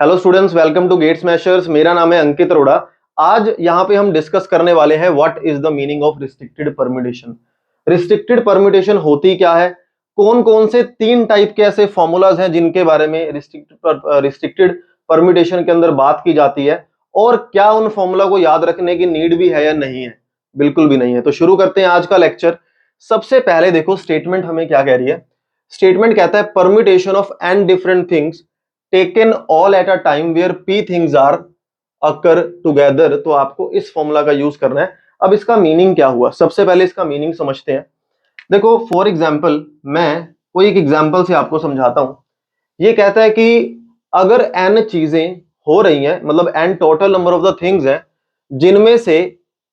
Hello students, welcome to GATE Smashers. मेरा नाम है अंकित अरोड़ा। आज यहाँ पे हम डिस्कस करने वाले हैं what is the meaning of restricted permutation. Restricted permutation होती क्या है, कौन कौन से तीन टाइप के ऐसे फॉर्मूलाज हैं जिनके बारे में रिस्ट्रिक्टेड परम्यूटेशन के अंदर बात की जाती है, और क्या उन फॉर्मूला को याद रखने की नीड भी है या नहीं है। बिल्कुल भी नहीं है। तो शुरू करते हैं आज का लेक्चर। सबसे पहले देखो स्टेटमेंट हमें क्या कह रही है। स्टेटमेंट कहता है permutation of n different things taken all at a time where p things are occur together. तो आपको इस फॉर्मूला का यूज करना है। अब इसका मीनिंग क्या हुआ, सबसे पहले इसका मीनिंग समझते हैं। देखो फॉर एग्जाम्पल, मैं कोई एक एग्जाम्पल से आपको समझाता हूं। ये कहता है कि अगर एन चीजें हो रही हैं, मतलब n total number of the things हैं जिनमें से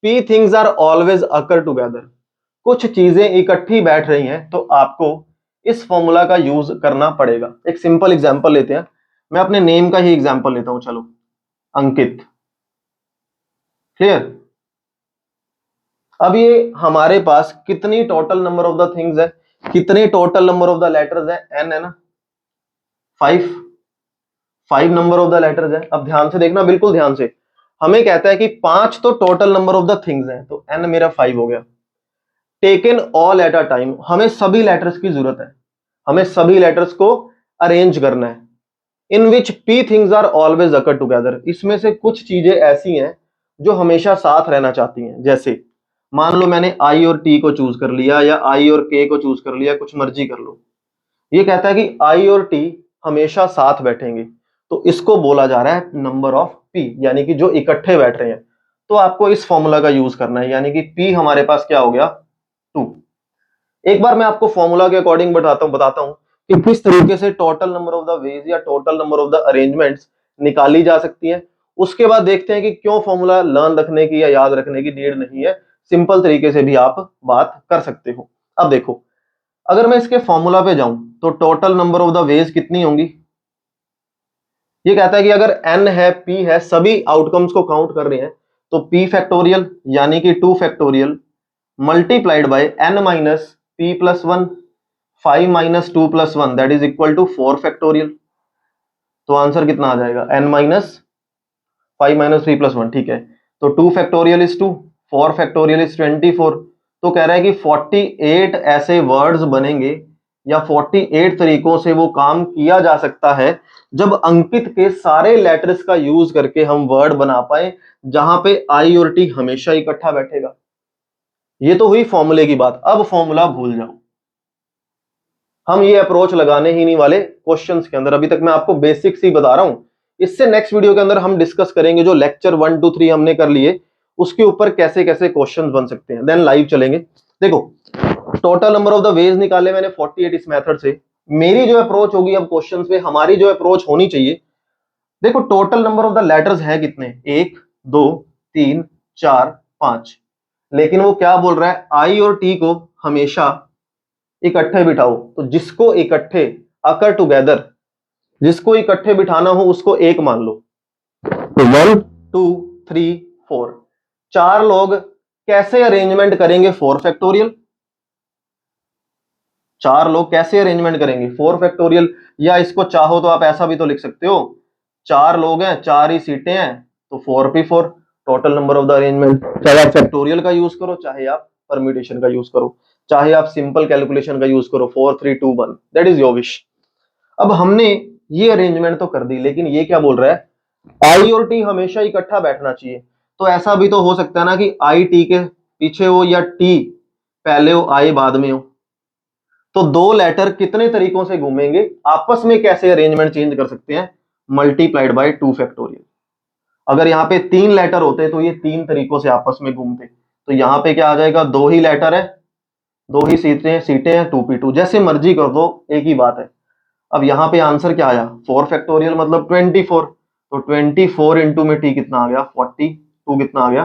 p things are always occur together, कुछ चीजें इकट्ठी बैठ रही हैं, तो आपको इस फॉर्मूला का यूज करना पड़ेगा। एक सिंपल एग्जांपल लेते हैं। मैं अपने नेम का ही एग्जांपल लेता हूं, चलो अंकित। क्लियर। अब ये हमारे पास कितनी total number of the things है, कितने total number of the letters है, एन है ना, 5 नंबर ऑफ द लेटर्स है। अब ध्यान से देखना, बिल्कुल ध्यान से। हमें कहता है कि 5 तो total number of the things हैं, तो एन मेरा 5 हो गया। Taken all at a time, हमें सभी लेटर्स की जरूरत है, हमें सभी लेटर्स को अरेंज करना है। In which P things are always occur together, इसमें से कुछ चीजें ऐसी हैं जो हमेशा साथ रहना चाहती हैं। जैसे मान लो मैंने आई और टी को चूज कर लिया, या आई और के को चूज कर लिया, कुछ मर्जी कर लो। ये कहता है कि आई और टी हमेशा साथ बैठेंगे, तो इसको बोला जा रहा है नंबर ऑफ पी, यानी कि जो इकट्ठे बैठ रहे हैं। तो आपको इस फॉर्मूला का यूज करना है, यानी कि पी हमारे पास क्या हो गया, 2। एक बार मैं आपको फॉर्मूला के अकॉर्डिंग बताता हूं कि किस तरीके से total number of the ways या total number of the arrangements निकाली जा सकती है। उसके बाद देखते हैं कि क्यों फॉर्मूला लर्न रखने की या याद रखने की नीड नहीं है, सिंपल तरीके से भी आप बात कर सकते हो। अब देखो, अगर मैं इसके फॉर्मूला पे जाऊं तो total number of the veg कितनी होंगी। ये कहता है कि अगर n है, p है, सभी आउटकम्स को काउंट कर रहे हैं, तो p फैक्टोरियल यानी कि 2 factorial multiplied by n minus p plus 1, 5 minus 2 plus 1 that is equal to 4 factorial. तो आंसर कितना आ जाएगा, n माइनस 5 माइनस 3 प्लस 1। ठीक है, तो 2 फैक्टोरियल इज 2, 4 फैक्टोरियल इज 24। तो कह रहा है कि 48 ऐसे वर्ड्स बनेंगे, या 48 तरीकों से वो काम किया जा सकता है जब अंकित के सारे लेटर्स का यूज करके हम वर्ड बना पाए जहां पे आई और टी हमेशा इकट्ठा बैठेगा। ये तो हुई फॉर्मूले की बात। अब फॉर्मूला भूल जाओ, हम ये अप्रोच लगाने ही नहीं वाले क्वेश्चंस के अंदर। अभी तक मैं आपको बेसिक्स ही बता रहा हूं। इससे नेक्स्ट वीडियो के अंदर हम डिस्कस करेंगे जो लेक्चर 1 2 3 हमने कर लिए, उसके ऊपर कैसे कैसे क्वेश्चंस बन सकते हैं। देन लाइव चलेंगे। देखो total number of the veg निकाले मैंने 48 इस मेथड से। मेरी जो अप्रोच होगी अब क्वेश्चंस में, हमारी जो अप्रोच होनी चाहिए, देखो total number of the letters है कितने, 1 2 3 4 5, लेकिन वो क्या बोल रहा है, आई और टी को हमेशा इकट्ठे बिठाओ। तो जिसको इकट्ठे, अकर टुगेदर, जिसको इकट्ठे बिठाना हो उसको एक मान लो। तो 1 2 3 4, 4 लोग कैसे अरेंजमेंट करेंगे, 4 फैक्टोरियल। 4 लोग कैसे अरेंजमेंट करेंगे, 4 फैक्टोरियल। या इसको चाहो तो आप ऐसा भी तो लिख सकते हो, 4 लोग हैं, 4 ही सीटें हैं, तो 4p4 total number of the arrangement. चाहे आप फैक्टोरियल का यूज करो, चाहे आप परम्यूटेशन का यूज करो, चाहे आप सिंपल कैलकुलेशन का यूज करो, 4 3 2 1, दैट इज योर विश। अब हमने ये अरेंजमेंट तो कर दी, लेकिन ये क्या बोल रहा है, आई और टी हमेशा इकट्ठा बैठना चाहिए। तो ऐसा भी तो हो सकता है ना कि आई टी के पीछे हो, या टी पहले हो, आई बाद में हो। तो दो लेटर कितने तरीकों से घूमेंगे, आपस में कैसे अरेंजमेंट चेंज कर सकते हैं, मल्टीप्लाइड बाय 2 फैक्टोरियल। अगर यहाँ पे 3 लेटर होते तो ये 3 तरीकों से आपस में घूमते। तो यहाँ पे क्या आ जाएगा, 2 ही लेटर है, 2 ही सीटें हैं, 2p2, जैसे मर्जी कर दो, एक ही बात है। अब यहाँ पे आंसर क्या आया, 4 फैक्टोरियल मतलब 24। तो 24 इंटू में टी कितना आ गया, 42 कितना आ गया,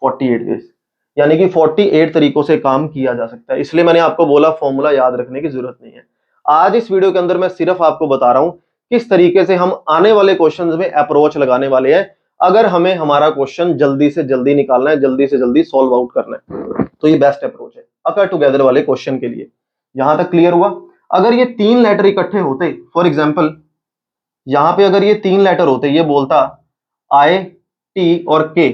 48 डेज। यानी कि 48 तरीकों से काम किया जा सकता है। इसलिए मैंने आपको बोला फॉर्मूला याद रखने की जरूरत नहीं है। आज इस वीडियो के अंदर मैं सिर्फ आपको बता रहा हूं किस तरीके से हम आने वाले क्वेश्चंस में अप्रोच लगाने वाले हैं, अगर हमें हमारा क्वेश्चन जल्दी से जल्दी निकालना है, जल्दी से जल्दी सॉल्व आउट करना है, तो ये बेस्ट अप्रोच है अकर टुगेदर वाले क्वेश्चन के लिए। यहां तक क्लियर हुआ। अगर ये 3 लेटर इकट्ठे होते, फॉर एग्जाम्पल यहां पे अगर ये 3 लेटर होते, ये बोलता आई टी और के,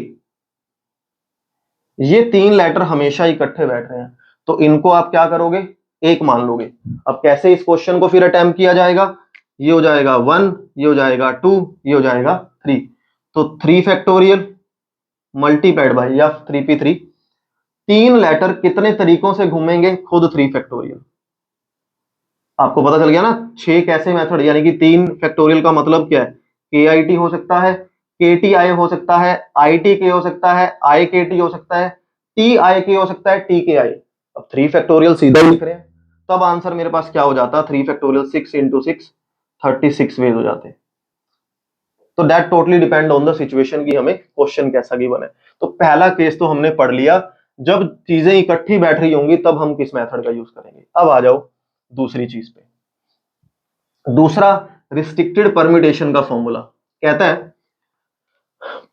ये 3 लेटर हमेशा इकट्ठे बैठ रहे हैं, तो इनको आप क्या करोगे, एक मान लोगे। अब कैसे इस क्वेश्चन को फिर अटेम्प्ट किया जाएगा, ये हो जाएगा 1, ये हो जाएगा 2, ये हो जाएगा 3, तो 3 फैक्टोरियल मल्टीप्लाइड बाय या 3p3, 3 लेटर कितने तरीकों से घूमेंगे, खुद 3 फैक्टोरियल। आपको पता चल गया ना 6 कैसे मेथड, यानी कि 3 फैक्टोरियल का मतलब क्या है, के आई टी हो सकता है, के टी आई हो सकता है, आई टी के हो सकता है, आई के टी हो सकता है, टी आई के हो सकता है, टी के आई। अब 3 फैक्टोरियल सीधा लिख रहे हैं, तब आंसर मेरे पास क्या हो जाता, 3 फैक्टोरियल 6 इंटू 6 36 वेज हो जाते। तो that totally depend on the situation की हमें क्वेश्चन कैसा गिवन है। तो पहला केस तो हमने पढ़ लिया, जब चीजें इकट्ठी बैठ रही होंगी तब हम किस मेथड का यूज करेंगे। अब आ जाओ दूसरी चीज पे। दूसरा रिस्ट्रिक्टेड परम्यूटेशन का फॉर्मूला कहता है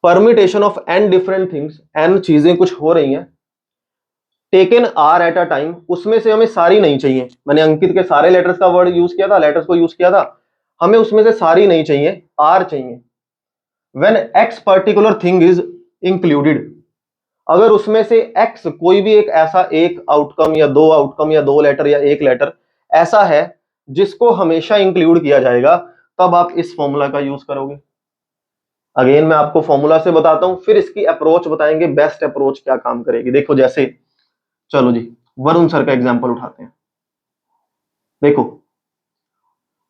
permutation of n different things, n चीजें कुछ हो रही हैं, taken are at a time, उसमें से हमें सारी नहीं चाहिए। मैंने अंकित के सारे लेटर्स का वर्ड यूज किया था, लेटर्स को यूज किया था, हमें उसमें से सारी नहीं चाहिए, आर चाहिए। When x particular thing is included, अगर उसमें से x कोई भी एक ऐसा एक आउटकम या दो आउटकम या दो लेटर या एक लेटर ऐसा है जिसको हमेशा इंक्लूड किया जाएगा, तब आप इस फॉर्मूला का यूज करोगे। अगेन मैं आपको फॉर्मूला से बताता हूं, फिर इसकी अप्रोच बताएंगे, बेस्ट अप्रोच क्या काम करेगी। देखो जैसे, चलो जी वरुण सर का एग्जांपल उठाते हैं। देखो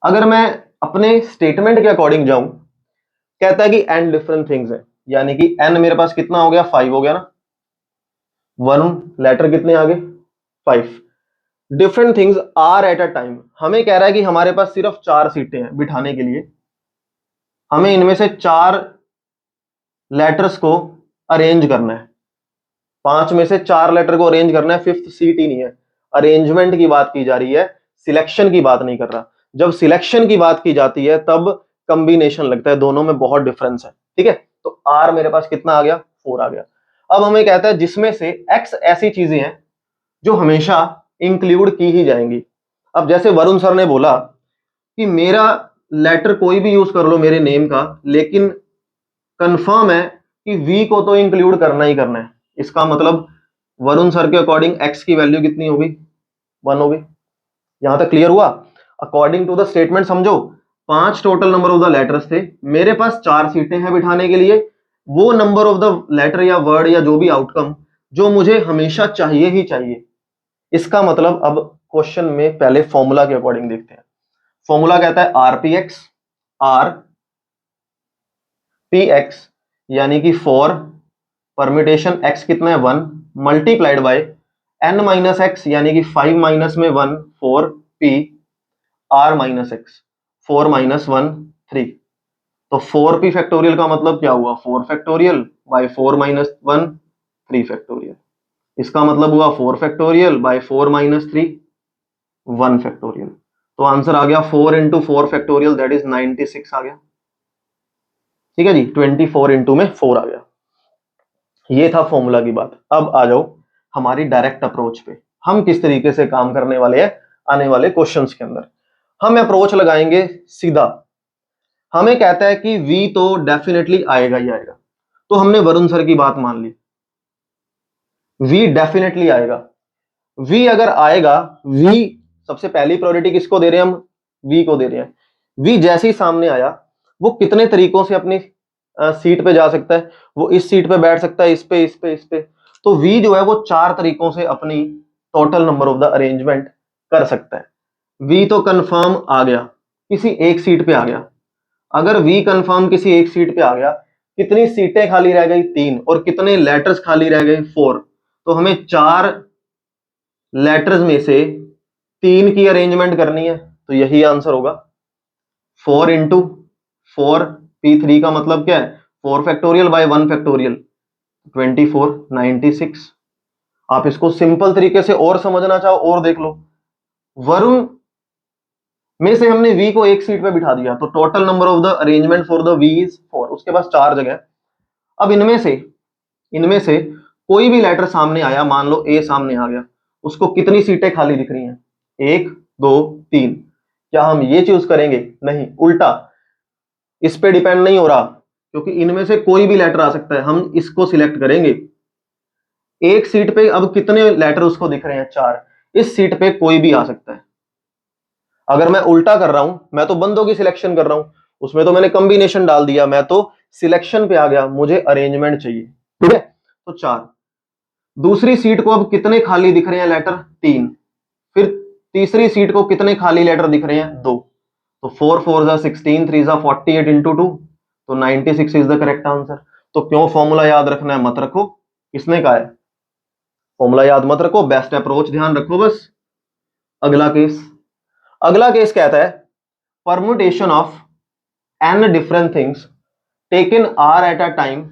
अगर मैं अपने स्टेटमेंट के अकॉर्डिंग जाऊं, कहता है कि n डिफरेंट थिंग्स है, यानी कि n मेरे पास कितना हो गया, 5 हो गया ना, वरुण लेटर कितने आ गए, 5। Different things are at a time, हमें कह रहा है कि हमारे पास सिर्फ 4 सीटें हैं बिठाने के लिए, हमें इनमें से 4 लेटर्स को अरेंज करना है, 5 में से 4 लेटर को अरेंज करना है, 5th सीट ही नहीं है। अरेंजमेंट की बात की जा रही है, सिलेक्शन की बात नहीं कर रहा। जब सिलेक्शन की बात की जाती है तब कंबिनेशन लगता है, दोनों में बहुत डिफरेंस है, ठीक है। तो आर मेरे पास कितना आ गया, 4 आ गया। अब हमें कहता है जिसमें से एक्स ऐसी चीजें हैं जो हमेशा इंक्लूड की ही जाएंगी। अब जैसे वरुण सर ने बोला कि मेरा लेटर कोई भी यूज कर लो मेरे नेम का, लेकिन कंफर्म है कि वी को तो इंक्लूड करना ही करना है। इसका मतलब वरुण सर के अकॉर्डिंग एक्स की वैल्यू कितनी होगी, 1 होगी। यहां तक क्लियर हुआ। अकॉर्डिंग टू द स्टेटमेंट समझो, 5 total number of the letters थे, मेरे पास 4 सीटें हैं बिठाने के लिए, वो नंबर ऑफ द लेटर या वर्ड या जो भी आउटकम जो मुझे हमेशा चाहिए ही चाहिए। इसका मतलब अब क्वेश्चन में पहले फॉर्मूला के अकॉर्डिंग देखते हैं। फॉर्मूला कहता है आरपीएक्स, आर पी एक्स, यानी कि फॉर परम्यूटेशन x कितना है 1 multiplied by n minus x, यानी कि 5 माइनस में 1 4 p r minus x, 4 minus 1 3। तो 4p फैक्टोरियल का मतलब क्या हुआ, 4 फैक्टोरियल बाय 4 माइनस 1 3 फैक्टोरियल। इसका मतलब हुआ 4 फैक्टोरियल बाय 4 माइनस 3 1 फैक्टोरियल। तो आंसर आ गया 4 इंटू 4 फैक्टोरियल, दैट इज 96 आ गया। ठीक है जी, 24 इंटू में 4 आ गया। ये था फॉर्मूला की बात। अब आ जाओ हमारी डायरेक्ट अप्रोच पे, हम किस तरीके से काम करने वाले हैं आने वाले क्वेश्चंस के अंदर। हम अप्रोच लगाएंगे सीधा। हमें कहता है कि V तो डेफिनेटली आएगा ही आएगा, तो हमने वरुण सर की बात मान ली, V डेफिनेटली आएगा। V अगर आएगा, V सबसे पहली प्रायोरिटी किसको दे रहे हैं हम, V को दे रहे हैं। V जैसे ही सामने आया, वो कितने तरीकों से अपनी सीट पे जा सकता है, वो इस सीट पे बैठ सकता है, इस पे, इस पे, इस पे। तो V जो है वो 4 तरीकों से अपनी total number of the arrangement कर सकता है। V तो कंफर्म आ गया, किसी एक सीट पे आ गया। अगर V कंफर्म किसी एक सीट पे आ गया, कितनी सीटें खाली रह गई, 3, और कितने लेटर्स खाली रह गए, 4। तो हमें 4 लेटर्स में से 3 की अरेंजमेंट करनी है, तो यही आंसर होगा। 4 इंटू 4 p3 का मतलब क्या है, 4 फैक्टोरियल बाय 1 फैक्टोरियल, 24 96। आप इसको सिंपल तरीके से और समझना चाहो और देख लो, वरुण में से हमने V को एक सीट पे बिठा दिया, तो total number of the arrangement for the V is 4। उसके पास 4 जगह। अब इनमें से कोई भी लेटर सामने आया, मान लो A सामने आ गया, उसको कितनी सीटें खाली दिख रही हैं, 1 2 3। क्या हम ये चूज करेंगे, नहीं, उल्टा इस पे डिपेंड नहीं हो रहा, क्योंकि इनमें से कोई भी लेटर आ सकता है। हम इसको सिलेक्ट करेंगे। एक सीट पे अब कितने लेटर उसको दिख रहे हैं? 4। इस सीट पे कोई भी आ सकता है। अगर मैं उल्टा कर रहा हूं, मैं तो बंदों की सिलेक्शन कर रहा हूं, उसमें तो मैंने कॉम्बिनेशन डाल दिया, मैं तो सिलेक्शन पे आ गया, मुझे अरेंजमेंट चाहिए। ठीक है, तो 4। दूसरी सीट को अब कितने खाली दिख रहे हैं लेटर? 3। फिर तीसरी सीट को कितने खाली लेटर दिख रहे हैं? 2। तो 4 4 जा 16, 3 जा 48 इंटू 2, तो 96 इज द करेक्ट आंसर। तो क्यों फॉर्मूला याद रखना है? मत रखो। किसने कहा है? फॉर्मूला याद मत रखो, बेस्ट अप्रोच ध्यान रखो बस। अगला केस, अगला केस कहता है permutation of n different things taken r at a time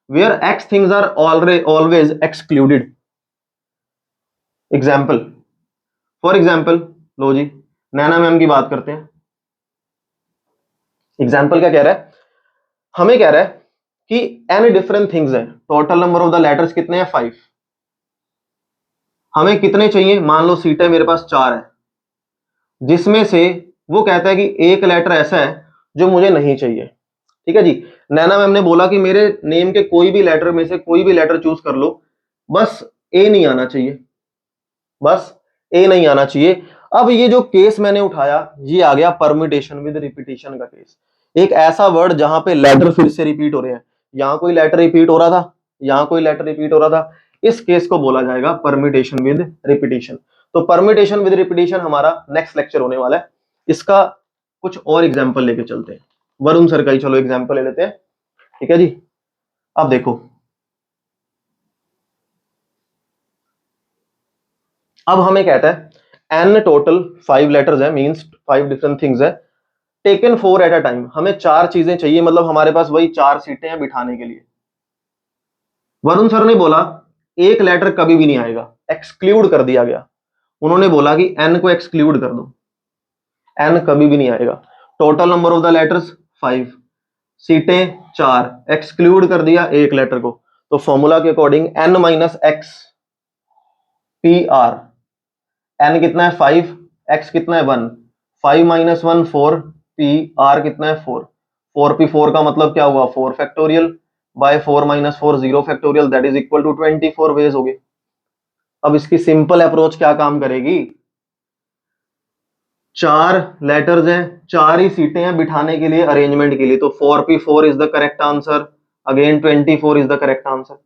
where x things are always excluded. Example, for example लो जी, नैना मैम की बात करते हैं। एग्जाम्पल क्या कह रहा है? हमें कह रहा है कि n डिफरेंट थिंग्स है, total number of the letters कितने हैं? 5। हमें कितने चाहिए? मान लो सीटें मेरे पास 4 है, जिसमें से वो कहता है कि एक लेटर ऐसा है जो मुझे नहीं चाहिए। ठीक है जी, नैना मैम ने बोला कि मेरे नेम के कोई भी लेटर में से कोई भी लेटर चूज कर लो, बस ए नहीं आना चाहिए, बस ए नहीं आना चाहिए। अब ये जो केस मैंने उठाया, ये आ गया परम्यूटेशन विद रिपीटेशन का केस। एक ऐसा वर्ड जहां पे लेटर फिर से रिपीट हो रहे हैं, यहां कोई लेटर रिपीट हो रहा था, यहां कोई लेटर रिपीट हो रहा था, इस केस को बोला जाएगा परम्यूटेशन विद रिपीटेशन। तो परम्यूटेशन विद रिपीटेशन हमारा नेक्स्ट लेक्चर होने वाला है। इसका कुछ और एग्जाम्पल लेके चलते हैं, वरुण सर का ही चलो एग्जाम्पल ले लेते हैं। ठीक है जी, अब देखो, अब हमें कहता है n टोटल 5 लेटर्स है, मींस 5 डिफरेंट थिंग्स है, टेकन 4 एट अ टाइम। हमें 4 चीजें चाहिए, मतलब हमारे पास वही 4 सीटें हैं बिठाने के लिए। वरुण सर ने बोला एक लेटर कभी भी नहीं आएगा, एक्सक्लूड कर दिया गया। उन्होंने बोला कि n को एक्सक्लूड कर दो, n कभी भी नहीं आएगा। Total number of the letters 5, सीटें 4, एक्सक्लूड कर दिया एक लेटर को। तो फॉर्मूला के according n minus x p r, n कितना है? 5, एक्स कितना है? 1, 5 माइनस 1 4, पी आर कितना है? 4। 4p4 का मतलब क्या हुआ? 4 factorial by 4 minus 4 0 factorial, that is equal to 24 ways हो गए। अब इसकी सिंपल अप्रोच क्या काम करेगी? 4 लेटर्स हैं, 4 ही सीटें हैं बिठाने के लिए, अरेंजमेंट के लिए, तो 4p4 is the correct answer. Again 24 is the correct answer.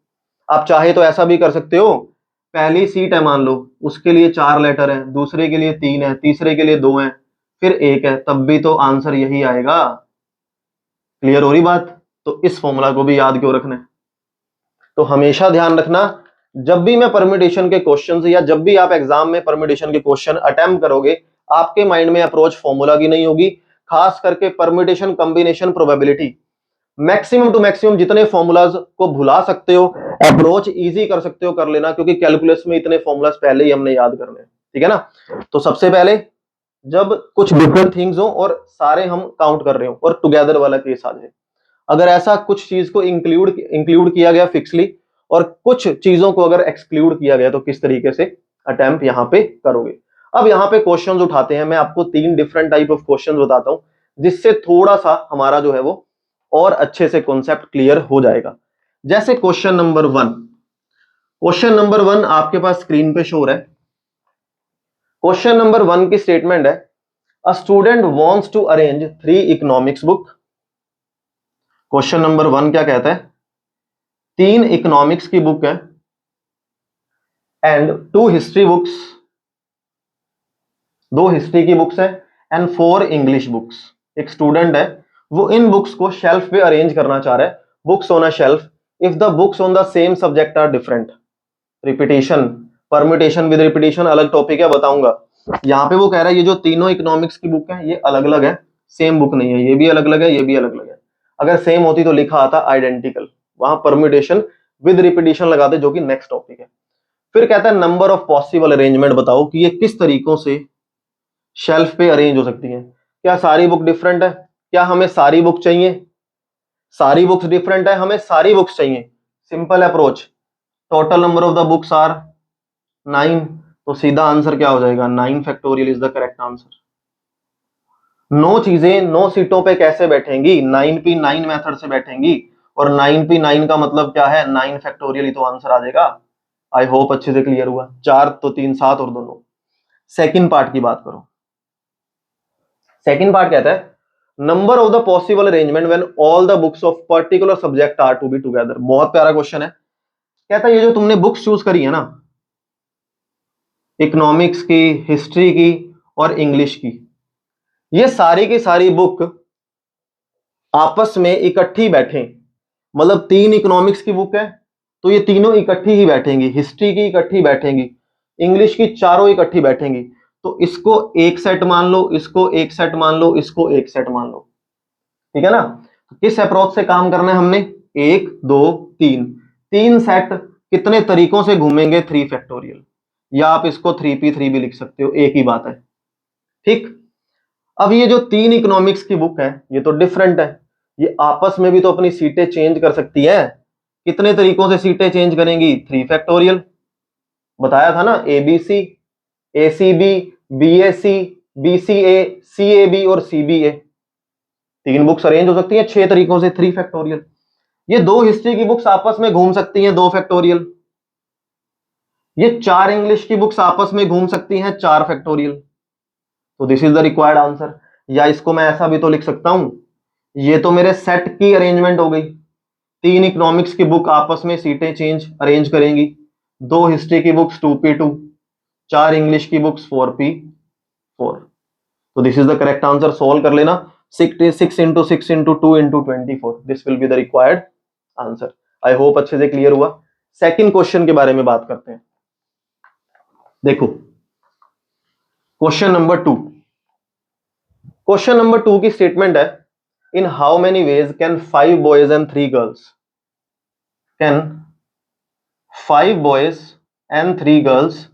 आप चाहे तो ऐसा भी कर सकते हो, पहली सीट है मान लो, उसके लिए 4 लेटर है, दूसरे के लिए 3 है, तीसरे के लिए 2 है, फिर 1 है, तब भी तो आंसर यही आएगा। क्लियर हो रही बात? तो इस फॉर्मूला को भी याद क्यों रखना है? तो हमेशा ध्यान रखना, जब भी मैं परम्यूटेशन के क्वेश्चन या जब भी आप एग्जाम में परम्यूटेशन के क्वेश्चन अटेम्प्ट करोगे, आपके माइंड में अप्रोच फॉर्मूला की नहीं होगी, खास करके permutation combination probability. Maximum to maximum जितने फॉर्मूलाज को भुला सकते हो, अप्रोच इजी कर सकते हो, कर लेना, क्योंकि कैलकुलस में इतने फॉर्मूलाज पहले ही हमने याद करने हैं। ठीक है ना? तो सबसे पहले जब कुछ डिफरेंट थिंग्स हो और सारे हम काउंट कर रहे हो और टुगेदर वाला केस आ जाए, अगर ऐसा कुछ चीज को इंक्लूड किया गया फिक्सली और कुछ चीजों को अगर एक्सक्लूड किया गया, तो किस तरीके से अटेम्प्ट यहां पे करोगे। अब यहां पे क्वेश्चंस उठाते हैं, मैं आपको 3 डिफरेंट टाइप ऑफ क्वेश्चंस बताता हूं, जिससे थोड़ा सा हमारा जो है वो और अच्छे से कॉन्सेप्ट क्लियर हो जाएगा। जैसे क्वेश्चन नंबर 1, क्वेश्चन नंबर 1 आपके पास स्क्रीन पे शो हो रहा है। क्वेश्चन नंबर 1 की स्टेटमेंट है, a student wants to arrange 3 economics book. Question number 1 क्या कहता है? 3 इकोनॉमिक्स की बुक है एंड 2 हिस्ट्री बुक्स, 2 हिस्ट्री की बुक्स है एंड 4 इंग्लिश बुक्स। एक स्टूडेंट है, वो इन बुक्स को शेल्फ पे अरेंज करना चाह रहा है, books on a shelf if the books on the same subject are different. Repetition, permutation with repetition अलग टॉपिक है, बताऊंगा। यहां पे वो कह रहा है ये जो तीनों इकोनॉमिक्स की बुक है ये अलग अलग है, सेम बुक नहीं है, ये भी अलग अलग है, ये भी अलग अलग है। अगर सेम होती तो लिखा आता आइडेंटिकल, वहां परम्यूटेशन विद रिपीटेशन लगाते, जो कि नेक्स्ट टॉपिक है। फिर कहता है नंबर ऑफ पॉसिबल अरेंजमेंट बताओ कि ये किस तरीकों से शेल्फ पे अरेंज हो सकती है। क्या सारी बुक डिफरेंट है? क्या हमें सारी बुक चाहिए? सारी बुक्स डिफरेंट है, हमें सारी बुक्स चाहिए। Simple approach, total number of the books are 9, तो सीधा आंसर क्या हो जाएगा? 9 factorial is the correct answer. 9 चीजें 9 सीटों पे कैसे बैठेंगी, 9p9 मेथड से बैठेंगी। और 9p9 का मतलब क्या है, 9 फैक्टोरियल ही तो आंसर आ जाएगा। आई होप अच्छे से क्लियर हुआ। 4 तो 3 7 और दोनों। सेकंड पार्ट की बात करो। सेकंड पार्ट कहता है number of the possible arrangement when all the books of particular subject are to be together. बहुत प्यारा क्वेश्चन है। कहता है ये जो तुमने बुक्स चूज करी है ना, इकोनॉमिक्स की, हिस्ट्री की और इंग्लिश की, ये सारी की सारी बुक आपस में इकट्ठी बैठे। मतलब 3 इकोनॉमिक्स की बुक है तो ये तीनों इकट्ठी ही बैठेंगी, हिस्ट्री की इकट्ठी बैठेंगी, इंग्लिश की चारों इकट्ठी बैठेंगी। तो इसको एक सेट मान लो, इसको एक सेट मान लो, इसको एक सेट मान लो। ठीक है ना। तो किस अप्रोच से काम करना है हमने, 1 2 3, 3 सेट कितने तरीकों से घूमेंगे, 3 फैक्टोरियल, या आप इसको 3p3 भी लिख सकते हो, एक ही बात है। ठीक। अब ये जो 3 इकोनॉमिक्स की बुक है ये तो डिफरेंट है, ये आपस में भी तो अपनी सीटें चेंज कर सकती है। कितने तरीकों से सीटें चेंज करेंगी, 3 फैक्टोरियल। बताया था ना, ABC, ACB, BAC, BCA, CAB और सीबीए, 3 बुक्स अरेंज हो सकती हैं 6 तरीकों से, 3 फैक्टोरियल। ये 2 हिस्ट्री की बुक्स आपस में घूम सकती हैं, 2 फैक्टोरियल। ये 4 इंग्लिश की बुक्स आपस में घूम सकती हैं, 4 फैक्टोरियल। तो this is the required answer. या इसको मैं ऐसा भी तो लिख सकता हूं, ये तो मेरे सेट की अरेंजमेंट हो गई। 3 इकोनॉमिक्स की बुक आपस में सीटें चेंज अरेंज करेंगी, 2 हिस्ट्री की बुक्स 2p2, 4 इंग्लिश की बुक्स 4p4। तो this is the correct answer. Solve कर लेना, 6 into 6 into 2 into 24, this will be the required answer. I hope अच्छे से क्लियर हुआ। सेकंड क्वेश्चन के बारे में बात करते हैं। देखो क्वेश्चन नंबर 2। क्वेश्चन नंबर 2 की स्टेटमेंट है, in how many ways can 5 boys and 3 girls, can 5 boys and 3 girls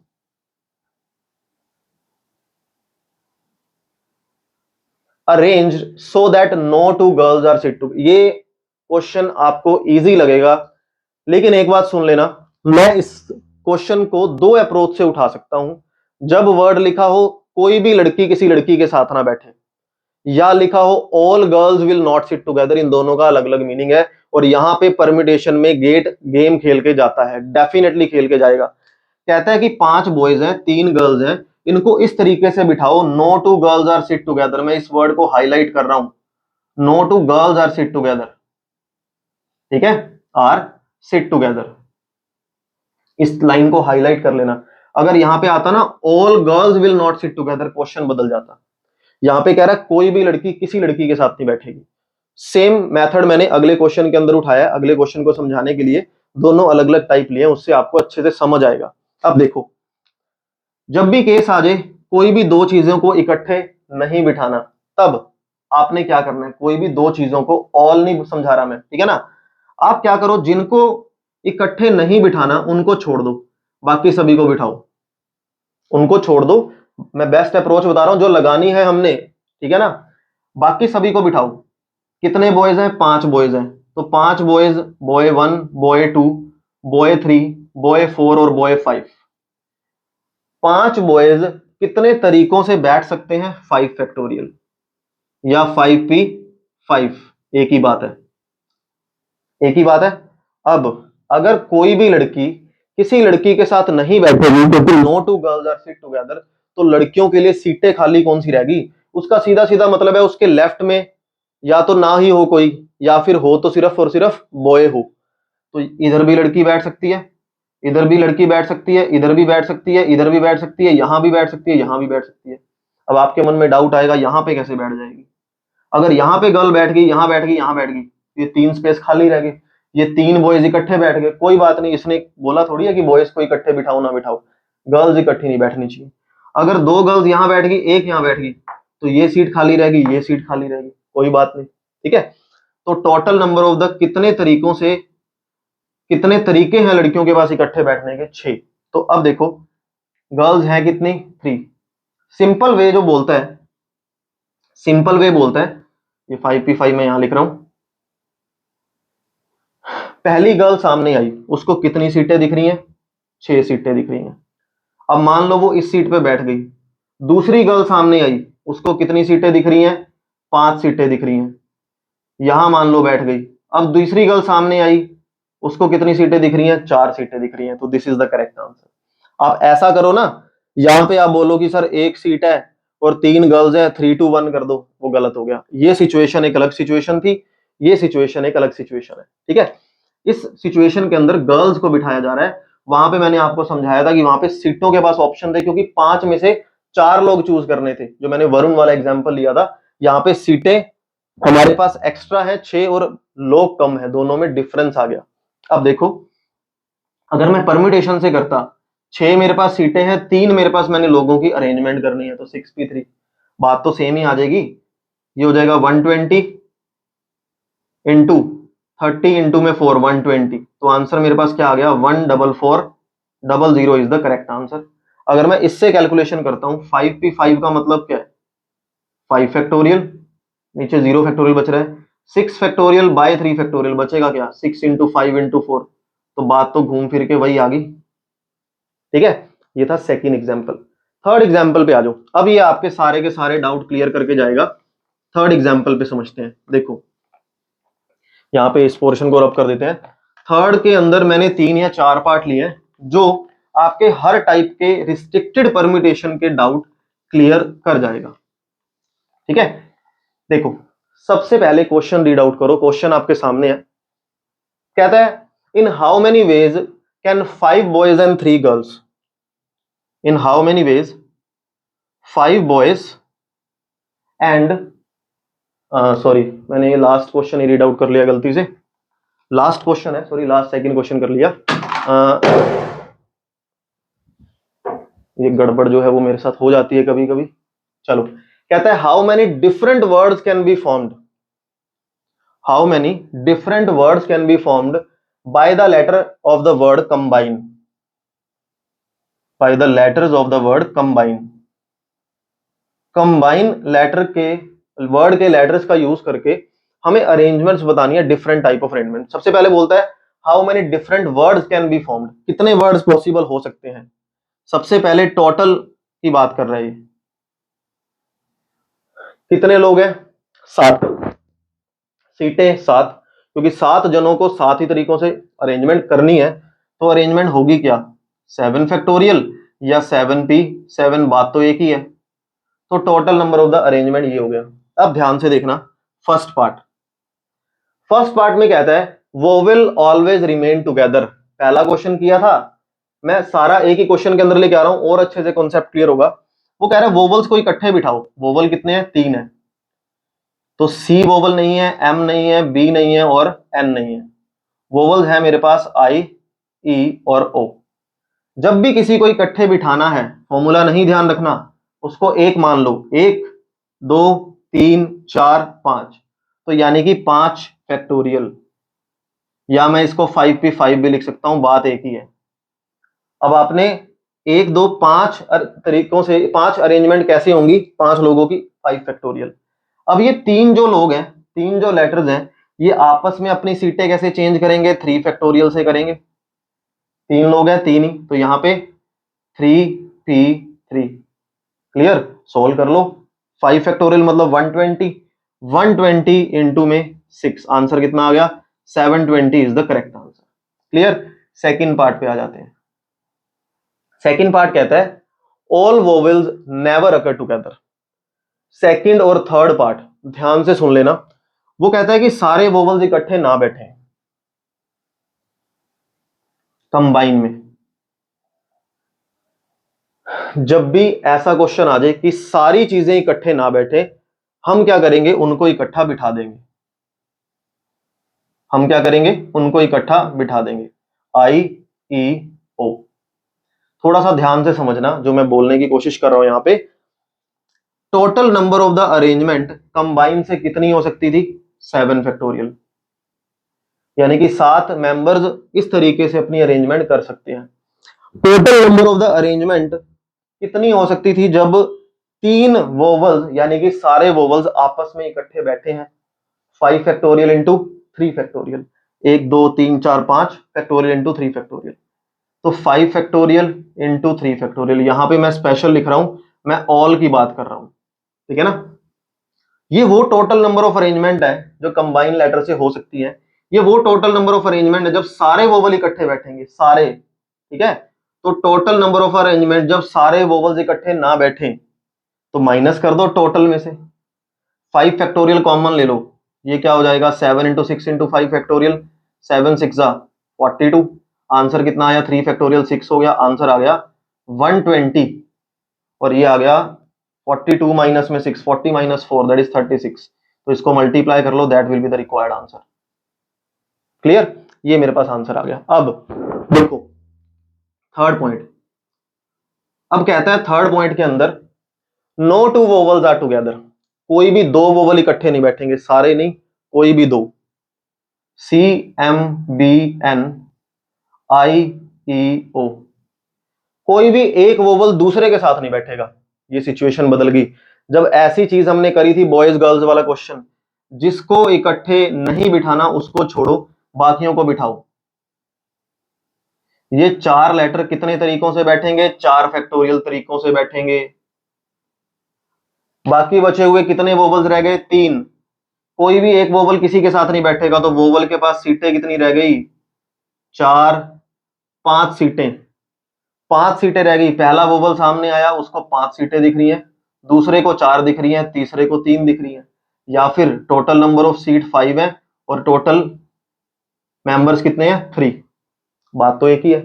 arranged so that no 2 girls are sit to. ये क्वेश्चन आपको इजी लगेगा, लेकिन एक बात सुन लेना, मैं इस क्वेश्चन को 2 अप्रोच से उठा सकता हूं। जब वर्ड लिखा हो कोई भी लड़की किसी लड़की के साथ ना बैठे, या लिखा हो all girls will not sit together, इन दोनों का अलग अलग मीनिंग है। और यहां पे परमिटेशन में गेट गेम खेल के जाता है, डेफिनेटली खेल के जाएगा। कहता है कि 5 बॉयज हैं 3 गर्ल्स हैं, इनको इस तरीके से बिठाओ, no 2 girls are sit together. मैं इस वर्ड को हाईलाइट कर रहा हूं, no 2 girls are sit together. ठीक है, आर सिट टुगेदर, इस लाइन को हाईलाइट कर लेना। अगर यहां पे आता ना all girls will not sit together, question बदल जाता। यहां पे कह रहा है कोई भी लड़की किसी लड़की के साथ नहीं बैठेगी। सेम मेथड मैंने अगले क्वेश्चन के अंदर उठाया, अगले क्वेश्चन को समझाने के लिए दोनों अलग अलग टाइप लिए, उससे आपको अच्छे से समझ आएगा। अब देखो, जब भी केस आ जाए कोई भी 2 चीजों को इकट्ठे नहीं बिठाना, तब आपने क्या करना है, कोई भी 2 चीजों को, ऑल नहीं समझा रहा मैं, ठीक है ना। आप क्या करो, जिनको इकट्ठे नहीं बिठाना उनको छोड़ दो, बाकी सभी को बिठाओ। उनको छोड़ दो, मैं बेस्ट अप्रोच बता रहा हूं जो लगानी है हमने, ठीक है ना। बाकी सभी को बिठाओ। कितने बॉयज हैं, 5 बॉयज हैं, तो 5 boys, boy 1, boy 2, boy 3, boy 4 और बॉय 5। 5 बॉयज कितने तरीकों से बैठ सकते हैं, 5 फैक्टोरियल या 5p5, एक ही बात है, एक ही बात है। अब अगर कोई भी लड़की किसी लड़की के साथ नहीं बैठेगी, क्योंकि no 2 girls are sit together, तो लड़कियों के लिए सीटें खाली कौन सी रहेगी। उसका सीधा सीधा मतलब है उसके लेफ्ट में या तो ना ही हो कोई, या फिर हो तो सिर्फ और सिर्फ बॉय हो। तो इधर भी लड़की बैठ सकती है, इधर भी लड़की बैठ सकती है, इधर भी बैठ सकती है, इधर भी बैठ सकती है, यहां भी बैठ सकती है, यहां भी बैठ सकती है। अब आपके मन में डाउट आएगा यहां पे कैसे बैठ जाएगी। अगर यहां पे गर्ल बैठ गई, यहां बैठ गई, यहां बैठ गई, ये 3 स्पेस खाली रह गए, ये 3 बॉयज इकट्ठे बैठ गए, कोई बात नहीं, इसने बोला थोड़ी है कि बॉयज को इकट्ठे बिठाओ ना बिठाओ, गर्ल्स इकट्ठी नहीं बैठनी चाहिए। अगर 2 गर्ल्स यहां बैठ गई, एक यहां बैठ गई, तो ये सीट खाली रहेगी, ये सीट खाली रहेगी, कोई बात नहीं, ठीक है। तो टोटल नंबर ऑफ द कितने तरीकों से, कितने तरीके हैं लड़कियों के पास इकट्ठे बैठने के, 6। तो अब देखो गर्ल्स हैं कितनी, 3। सिंपल वे जो बोलता है, सिंपल वे बोलता है, ये 5p5 में यहां लिख रहा हूं, पहली गर्ल सामने आई, उसको कितनी सीटें दिख रही हैं, 6 सीटें दिख रही हैं। अब मान लो वो इस सीट पे बैठ गई, दूसरी गर्ल सामने आई, उसको कितनी सीटें दिख रही हैं? 5 सीटें दिख रही हैं। यहां मान लो बैठ गई। अब दूसरी गर्ल सामने आई, उसको कितनी सीटें दिख रही हैं? 4 सीटें दिख रही हैं। तो this is the correct answer. आप ऐसा करो ना, यहां पे आप बोलो कि सर 1 सीट है और 3 गर्ल्स हैं, 3-2-1 कर दो, वो गलत हो गया। ये सिचुएशन एक अलग सिचुएशन थी, ये सिचुएशन एक अलग सिचुएशन है, ठीक है। इस सिचुएशन के अंदर गर्ल्स को बिठाया जा रहा है। वहां पे मैंने आपको समझाया था कि वहां पे सीटों के पास ऑप्शन थे, क्योंकि 5 में से 4 लोग चूज करने थे। जो मैंने वरुण वाला एग्जांपल लिया था, यहाँ पे सीटें हमारे पास एक्स्ट्रा है 6 और लोग कम है, दोनों में डिफरेंस आ गया। अब देखो, अगर मैं परम्यूटेशन से करता, 6 मेरे पास सीटें हैं, 3 मेरे पास मैंने लोगों की अरेंजमेंट करनी है, तो 6p3, बात तो सेम ही आ जाएगी। ये हो जाएगा 120 इंटू 30 इंटू में 4, 120। तो आंसर मेरे पास क्या आ गया? 14400 इज द करेक्ट आंसर। अगर मैं इससे कैलकुलेशन करता हूं, 5p5 का मतलब क्या है? 5 फैक्टोरियल, नीचे 0 फैक्टोरियल बच रहा है, 6 फैक्टोरियल बाय 3 फैक्टोरियल, बचेगा क्या? 6 इंटू 5 इंटू 4। तो बात तो घूम फिर के वही आ गई, ठीक है। ये था सेकंड एग्जांपल। थर्ड एग्जांपल पे आ जाओ। अब ये आपके सारे के सारे डाउट क्लियर करके जाएगा। थर्ड एग्जांपल पे समझते हैं। देखो, यहाँ पे इस पोर्शन को रब कर देते हैं। थर्ड के अंदर मैंने 3 या 4 पार्ट लिए हैं, जो आपके हर टाइप के रिस्ट्रिक्टेड परम्यूटेशन के डाउट क्लियर कर जाएगा, ठीक है। देखो, सबसे पहले क्वेश्चन रीड आउट करो। क्वेश्चन आपके सामने है, कहता है in how many ways can 5 boys and 3 girls, in how many veg 5 boys and, sorry मैंने ये लास्ट क्वेश्चन ही रीड आउट कर लिया गलती से। लास्ट क्वेश्चन है, सॉरी, लास्ट सेकंड क्वेश्चन कर लिया। ये गड़बड़ जो है वो मेरे साथ हो जाती है कभी कभी। चलो, कहता है how many different words can be formed, how many different words can be formed by the letter of the word combine, by the letters of the word combine. Combine letter के वर्ड के letters का use करके हमें arrangements बतानी है, different type of arrangement. सबसे पहले बोलता है how many different words can be formed, कितने वर्ड्स पॉसिबल हो सकते हैं। सबसे पहले टोटल की बात कर रहे हैं, कितने लोग हैं? 7, सीटें 7, क्योंकि 7 जनों को 7 ही तरीकों से अरेंजमेंट करनी है। तो अरेंजमेंट होगी क्या? 7 फैक्टोरियल या 7p7, बात तो एक ही है। तो total number of the arrangement ये हो गया। अब ध्यान से देखना, फर्स्ट पार्ट, फर्स्ट पार्ट में कहता है वोवेल ऑलवेज रिमेन टुगेदर। पहला क्वेश्चन किया था, मैं सारा एक ही क्वेश्चन के अंदर लेके आ रहा हूं और अच्छे से कॉन्सेप्ट क्लियर होगा। वो कह रहा है वोवल्स को इकट्ठे बिठाओ। वोवल कितने हैं? 3 है। तो सी वोवल नहीं है, एम नहीं है, बी नहीं है और एन नहीं है। वोवल्स है मेरे पास आई, ई और ओ। जब भी किसी को इकट्ठे बिठाना है, फॉर्मूला नहीं ध्यान रखना, उसको एक मान लो, 1 2 3 4 5, तो यानी कि 5 फैक्टोरियल, या मैं इसको 5p5 भी लिख सकता हूं, बात एक ही है। अब आपने 1 2 5 तरीकों से 5 अरेंजमेंट कैसे होंगी 5 लोगों की? 5 फैक्टोरियल। अब ये 3 जो लोग हैं, 3 जो लेटर्स हैं, ये आपस में अपनी सीटें कैसे चेंज करेंगे? 3 फैक्टोरियल से करेंगे। 3 लोग हैं, 3 ही, तो यहां पे 3p3। क्लियर? सोल्व कर लो। 5 फैक्टोरियल मतलब 120, 120 इंटू में 6, आंसर कितना आ गया? 720 is the correct answer. Clear? Second part पे आ जाते हैं। सेकंड पार्ट कहता है ऑल वोवेल्स नेवर अकर टुगेदर। सेकंड और थर्ड पार्ट ध्यान से सुन लेना। वो कहता है कि सारे वोवेल्स इकट्ठे ना बैठे कंबाइन में। जब भी ऐसा क्वेश्चन आ जाए कि सारी चीजें इकट्ठे ना बैठे, हम क्या करेंगे? उनको इकट्ठा बिठा देंगे। हम क्या करेंगे? उनको इकट्ठा बिठा देंगे। आई ई ओ। थोड़ा सा ध्यान से समझना जो मैं बोलने की कोशिश कर रहा हूं। यहां पे total number of the arrangement combine से कितनी हो सकती थी? 7 फैक्टोरियल, यानी कि 7 मेंबर्स इस तरीके से अपनी अरेंजमेंट कर सकते हैं। Total number of the arrangement कितनी हो सकती थी जब 3 वोवल्स, यानी कि सारे वोवल्स आपस में इकट्ठे बैठे हैं? 5 factorial into 3 factorial, 1 2 3 4 5 factorial into 3 factorial. तो 5 फैक्टोरियल इंटू 3 फैक्टोरियल, यहां पे मैं स्पेशल लिख रहा हूं, मैं ऑल की बात कर रहा हूं। ठीक है ना। ये वो टोटल नंबर ऑफ अरेंजमेंट है जो कंबाइन लेटर से हो सकती है। ये वो टोटल नंबर ऑफ अरेंजमेंट है जब सारे वोवल इकट्ठे बैठेंगे, सारे, ठीक है। तो टोटल नंबर ऑफ अरेंजमेंट जब सारे वोवल्स इकट्ठे ना बैठे तो माइनस कर दो टोटल में से, 5 फैक्टोरियल कॉमन ले लो, ये क्या हो जाएगा 7 इंटू 6 इंटू 5 फैक्टोरियल, 7 6 42, आंसर कितना आया 3 फैक्टोरियल 6 हो गया, आंसर आ गया 120, और ये आ गया 42 माइनस में 6, 40 माइनस 4 दैट इज 36, तो इसको मल्टीप्लाई कर लो, that will be the required answer. Clear, ये मेरे पास आंसर आ गया। अब देखो थर्ड पॉइंट, अब कहता है थर्ड पॉइंट के अंदर no two vowels are together, कोई भी दो वोवल इकट्ठे नहीं बैठेंगे, सारे नहीं, कोई भी दो, सी एम बी एन आई ई ओ, कोई भी एक वोवल दूसरे के साथ नहीं बैठेगा। ये सिचुएशन बदल गई जब ऐसी चीज हमने करी थी बॉयज गर्ल्स वाला क्वेश्चन, जिसको इकट्ठे नहीं बिठाना उसको छोड़ो, बाकियों को बिठाओ। ये चार लेटर कितने तरीकों से बैठेंगे, 4 फैक्टोरियल तरीकों से बैठेंगे। बाकी बचे हुए कितने वोवल्स रह गए, 3, कोई भी एक वोवल किसी के साथ नहीं बैठेगा, तो वोवल के पास सीटें कितनी रह गई, 4, 5 सीटें, 5 सीटें रह गई। पहला वोवल सामने आया, उसको 5 सीटें दिख रही हैं, दूसरे को 4 दिख रही हैं, तीसरे को 3 दिख रही हैं, या फिर टोटल नंबर ऑफ सीट 5 है और टोटल मेंबर्स कितने हैं 3, बात तो एक ही है।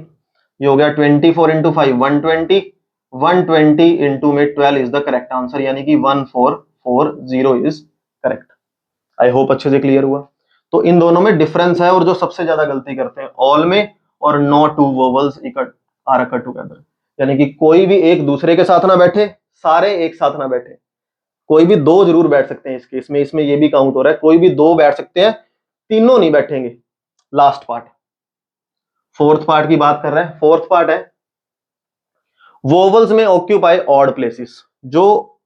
ये हो गया 24 इंटू 5 120, 120 इंटू में 12 इज द करेक्ट आंसर, यानी कि 1440 इज करेक्ट। आई होप अच्छे से क्लियर हुआ। तो इन दोनों में डिफरेंस है, और जो सबसे ज्यादा गलती करते हैं ऑल में और no two vowels are occur together, यानी कि कोई भी एक दूसरे के साथ ना बैठे, सारे एक साथ ना बैठे, कोई भी दो जरूर बैठ सकते हैं इस केस में, इसमें ये भी काउंट हो रहा है, कोई भी दो बैठ सकते हैं, तीनों नहीं बैठेंगे। लास्ट पार्ट, फोर्थ पार्ट की बात कर रहे हैं। फोर्थ पार्ट है वोवल्स में ऑक्यूपाई ऑड प्लेसेस, जो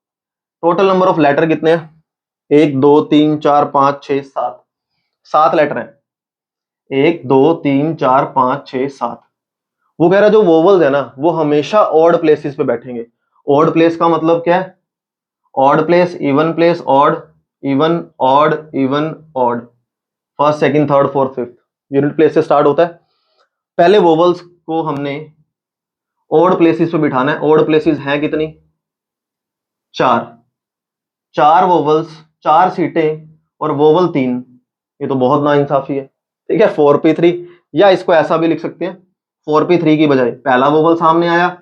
टोटल नंबर ऑफ लेटर कितने हैं, 1 2 3 4 5 6 7, 7 लेटर हैं, 1 2 3 4 5 6 7। वो कह रहा है जो वोवल्स है ना वो हमेशा ऑड प्लेसेस पे बैठेंगे। ऑड प्लेस का मतलब क्या है, odd place, even place, odd, even, odd, even, odd, first second third fourth fifth, unit place से स्टार्ट होता है। पहले वोवल्स को हमने ऑड प्लेसेस पे बिठाना है। ऑड प्लेसेस हैं कितनी, 4, 4 वोवल्स, 4 सीटें और वोवल 3, ये तो बहुत नाइंसाफी है। ठीक है, 4p3, या इसको ऐसा भी लिख सकते हैं 4p3 की बजाय पहला वोवल सामने आया,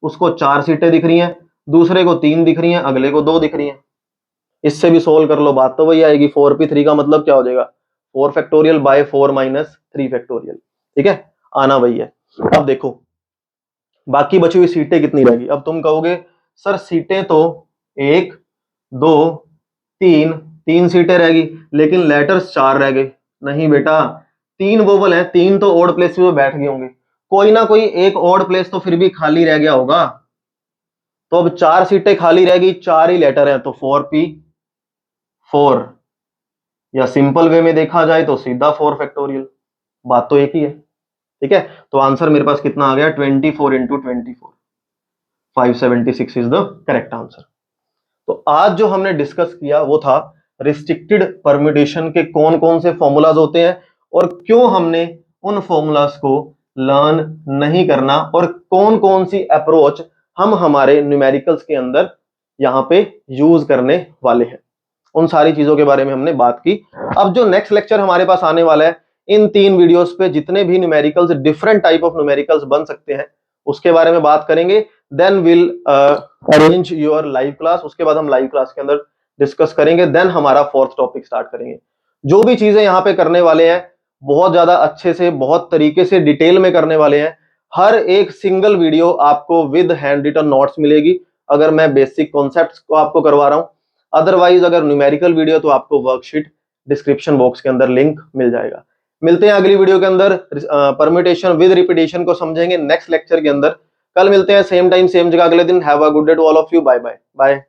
उसको 4 सीटें दिख रही हैं, दूसरे को 3 दिख रही हैं, अगले को 2 दिख रही हैं। इससे भी सोल्व कर लो, बात तो वही आएगी। 4p3 का मतलब क्या हो जाएगा, 4 फैक्टोरियल बाय 4 माइनस 3 फैक्टोरियल। ठीक है, आना वही है। अब देखो बाकी बची हुई सीटें कितनी रहेगी। अब तुम कहोगे सर सीटें तो 1 2 3, 3 सीटें रहेगी, लेकिन लेटर्स 4 रह गए। नहीं बेटा, 3 वोवल है, 3 तो ऑड प्लेस पे बैठ गए होंगे, कोई ना कोई एक ऑड प्लेस तो फिर भी खाली रह गया होगा। तो अब 4 सीटें खाली रहेगी, 4 ही लेटर हैं, तो 4p4, या सिंपल वे में देखा जाए तो सीधा 4 फैक्टोरियल, बात तो एक ही है। ठीक है, तो आंसर मेरे पास कितना आ गया, 24 into 24, 576 is the correct answer. तो आज जो हमने डिस्कस किया वो था रिस्ट्रिक्टेड परम्यूटेशन के कौन कौन से फॉर्मूलाज होते हैं और क्यों हमने उन फॉर्मूलाज को लर्न नहीं करना, और कौन कौन सी अप्रोच हम हमारे न्यूमेरिकल्स के अंदर यहां पे यूज करने वाले हैं। उन सारी चीजों के बारे में हमने बात की। अब जो नेक्स्ट लेक्चर हमारे पास आने वाला है, इन 3 वीडियोस पे जितने भी numericals, different type of numericals बन सकते हैं उसके बारे में बात करेंगे। Then will arrange your live class, उसके बाद हम लाइव क्लास के अंदर डिस्कस करेंगे। देन हमारा फोर्थ टॉपिक स्टार्ट करेंगे। जो भी चीजें यहाँ पे करने वाले हैं बहुत ज्यादा अच्छे से, बहुत तरीके से डिटेल में करने वाले हैं। हर एक सिंगल वीडियो आपको विद हैंड रिटन नोट्स मिलेगी, अगर मैं बेसिक कॉन्सेप्ट्स को आपको करवा रहा हूं। अदरवाइज अगर न्यूमेरिकल वीडियो तो आपको वर्कशीट डिस्क्रिप्शन बॉक्स के अंदर लिंक मिल जाएगा। मिलते हैं अगली वीडियो के अंदर, परम्यूटेशन विद रिपीटेशन को समझेंगे नेक्स्ट लेक्चर के अंदर। कल मिलते हैं सेम टाइम सेम जगह अगले दिन। Have a good day to all of you, bye bye bye.